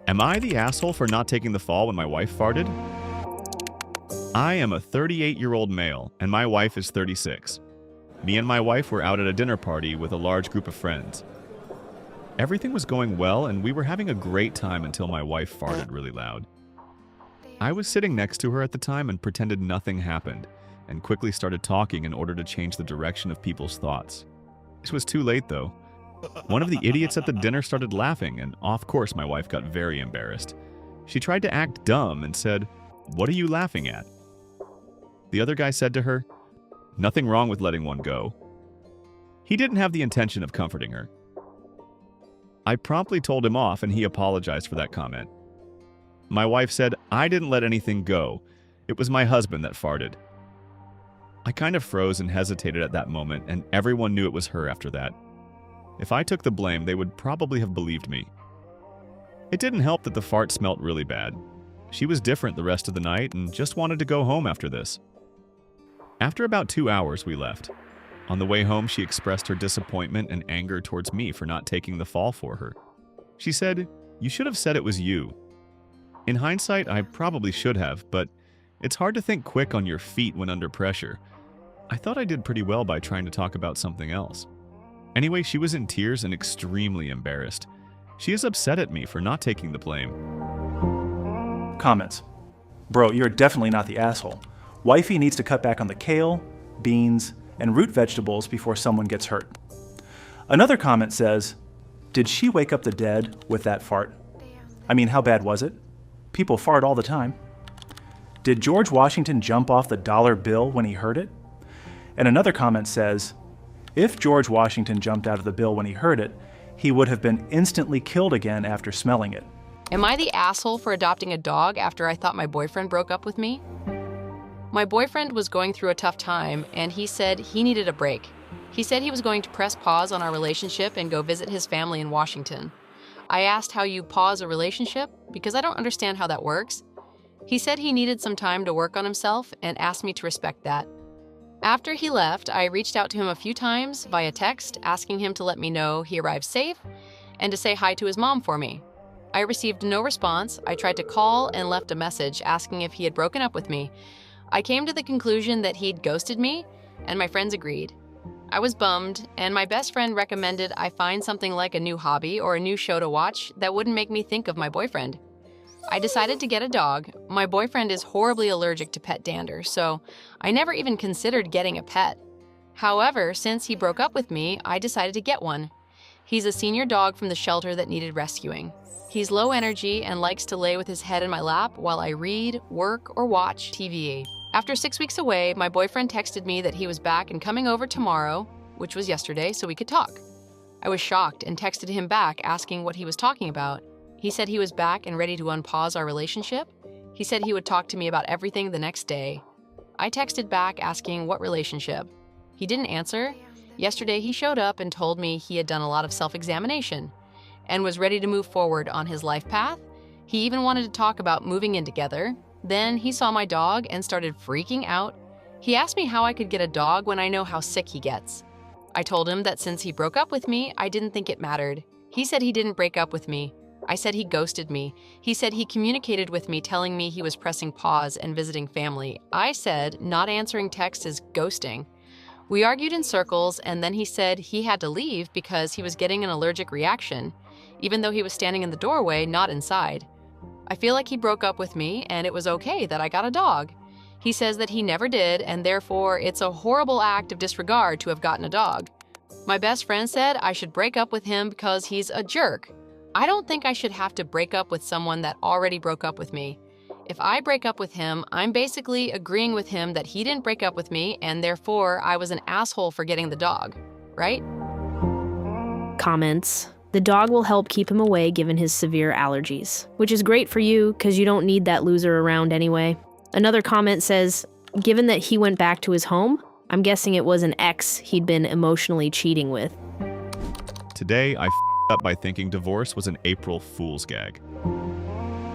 Am I the asshole for not taking the fall when my wife farted? I am a 38-year-old male, and my wife is 36. Me and my wife were out at a dinner party with a large group of friends. Everything was going well, and we were having a great time until my wife farted really loud. I was sitting next to her at the time and pretended nothing happened, and quickly started talking in order to change the direction of people's thoughts. It was too late, though. One of the idiots at the dinner started laughing, and of course my wife got very embarrassed. She tried to act dumb and said, "What are you laughing at?" The other guy said to her, "Nothing wrong with letting one go." He didn't have the intention of comforting her. I promptly told him off, and he apologized for that comment. My wife said, "I didn't let anything go. It was my husband that farted." I kind of froze and hesitated at that moment, and everyone knew it was her after that. If I took the blame, they would probably have believed me. It didn't help that the fart smelt really bad. She was different the rest of the night and just wanted to go home after this. After about 2 hours, we left. On the way home, she expressed her disappointment and anger towards me for not taking the fall for her. She said, "You should have said it was you." In hindsight, I probably should have, but it's hard to think quick on your feet when under pressure. I thought I did pretty well by trying to talk about something else. Anyway, she was in tears and extremely embarrassed. She is upset at me for not taking the blame. Comments. Bro, you're definitely not the asshole. Wifey needs to cut back on the kale, beans, and root vegetables before someone gets hurt. Another comment says, did she wake up the dead with that fart? I mean, how bad was it? People fart all the time. Did George Washington jump off the dollar bill when he heard it? And another comment says, if George Washington jumped out of the bill when he heard it, he would have been instantly killed again after smelling it. Am I the asshole for adopting a dog after I thought my boyfriend broke up with me? My boyfriend was going through a tough time, and he said he needed a break. He said he was going to press pause on our relationship and go visit his family in Washington. I asked how you pause a relationship, because I don't understand how that works. He said he needed some time to work on himself and asked me to respect that. After he left, I reached out to him a few times via text, asking him to let me know he arrived safe and to say hi to his mom for me. I received no response. I tried to call and left a message asking if he had broken up with me. I came to the conclusion that he'd ghosted me, and my friends agreed. I was bummed, and my best friend recommended I find something like a new hobby or a new show to watch that wouldn't make me think of my boyfriend. I decided to get a dog. My boyfriend is horribly allergic to pet dander, so I never even considered getting a pet. However, since he broke up with me, I decided to get one. He's a senior dog from the shelter that needed rescuing. He's low energy and likes to lay with his head in my lap while I read, work, or watch TV. After 6 weeks away, my boyfriend texted me that he was back and coming over tomorrow, which was yesterday, so we could talk. I was shocked and texted him back asking what he was talking about. He said he was back and ready to unpause our relationship. He said he would talk to me about everything the next day. I texted back asking what relationship. He didn't answer. Yesterday he showed up and told me he had done a lot of self-examination and was ready to move forward on his life path. He even wanted to talk about moving in together. Then he saw my dog and started freaking out. He asked me how I could get a dog when I know how sick he gets. I told him that since he broke up with me, I didn't think it mattered. He said he didn't break up with me. I said he ghosted me. He said he communicated with me telling me he was pressing pause and visiting family. I said not answering texts is ghosting. We argued in circles, and then he said he had to leave because he was getting an allergic reaction, even though he was standing in the doorway, not inside. I feel like he broke up with me, and it was okay that I got a dog. He says that he never did, and therefore it's a horrible act of disregard to have gotten a dog. My best friend said I should break up with him because he's a jerk. I don't think I should have to break up with someone that already broke up with me. If I break up with him, I'm basically agreeing with him that he didn't break up with me, and therefore I was an asshole for getting the dog, right? Comments. The dog will help keep him away given his severe allergies, which is great for you because you don't need that loser around anyway. Another comment says, given that he went back to his home, I'm guessing it was an ex he'd been emotionally cheating with. Today, I up by thinking divorce was an April Fool's gag.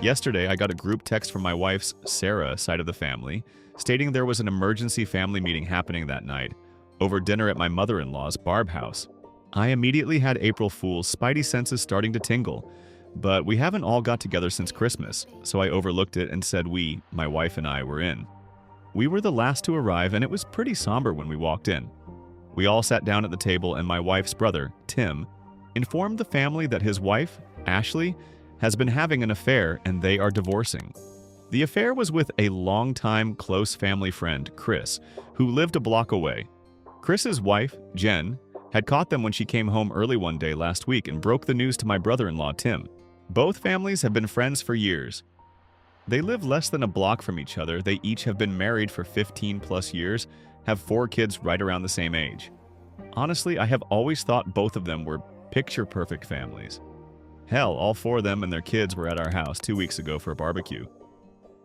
Yesterday, I got a group text from my wife's, Sarah, side of the family, stating there was an emergency family meeting happening that night, over dinner at my mother-in-law's Barb house. I immediately had April Fool's spidey senses starting to tingle. but we haven't all got together since Christmas, so I overlooked it and said we, my wife and I, were in. We were the last to arrive, and it was pretty somber when we walked in. We all sat down at the table, and my wife's brother, Tim, informed the family that his wife, Ashley, has been having an affair and they are divorcing. The affair was with a longtime close family friend, Chris, who lived a block away. Chris's wife, Jen, had caught them when she came home early one day last week and broke the news to my brother-in-law, Tim. Both families have been friends for years. They live less than a block from each other. They each have been married for 15 plus years, have 4 kids right around the same age. Honestly, I have always thought both of them were picture-perfect families. Hell, all 4 of them and their kids were at our house 2 weeks ago for a barbecue.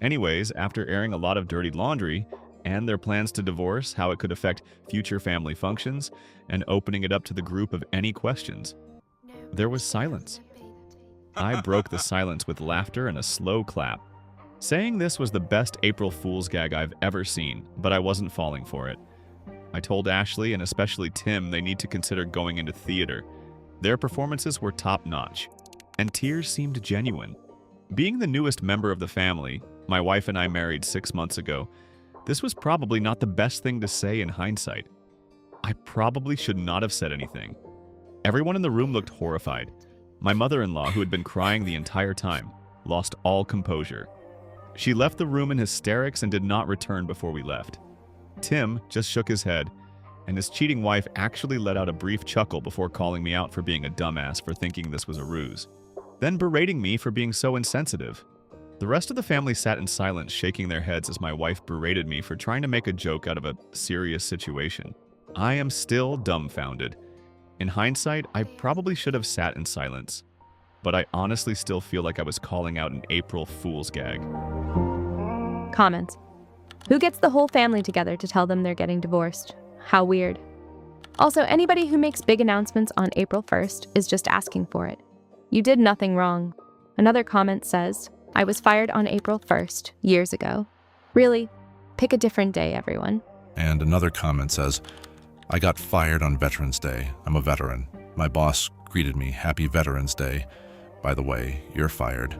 Anyways, after airing a lot of dirty laundry and their plans to divorce, how it could affect future family functions, and opening it up to the group of any questions, there was silence. I broke the silence with laughter and a slow clap. Saying this was the best April Fool's gag I've ever seen, but I wasn't falling for it. I told Ashley and especially Tim they need to consider going into theater. Their performances were top-notch, and tears seemed genuine. Being the newest member of the family, my wife and I married 6 months ago, this was probably not the best thing to say in hindsight. I probably should not have said anything. Everyone in the room looked horrified. My mother-in-law, who had been crying the entire time, lost all composure. She left the room in hysterics and did not return before we left. Tim just shook his head, and his cheating wife actually let out a brief chuckle before calling me out for being a dumbass for thinking this was a ruse, then berating me for being so insensitive. The rest of the family sat in silence, shaking their heads as my wife berated me for trying to make a joke out of a serious situation. I am still dumbfounded. In hindsight, I probably should have sat in silence, but I honestly still feel like I was calling out an April Fool's gag. Comments. Who gets the whole family together to tell them they're getting divorced? How weird. Also, anybody who makes big announcements on April 1st is just asking for it. You did nothing wrong. Another comment says, I was fired on April 1st, years ago. Really? Pick a different day, everyone. And another comment says, I got fired on Veterans Day. I'm a veteran. My boss greeted me, Happy Veterans Day. By the way, you're fired.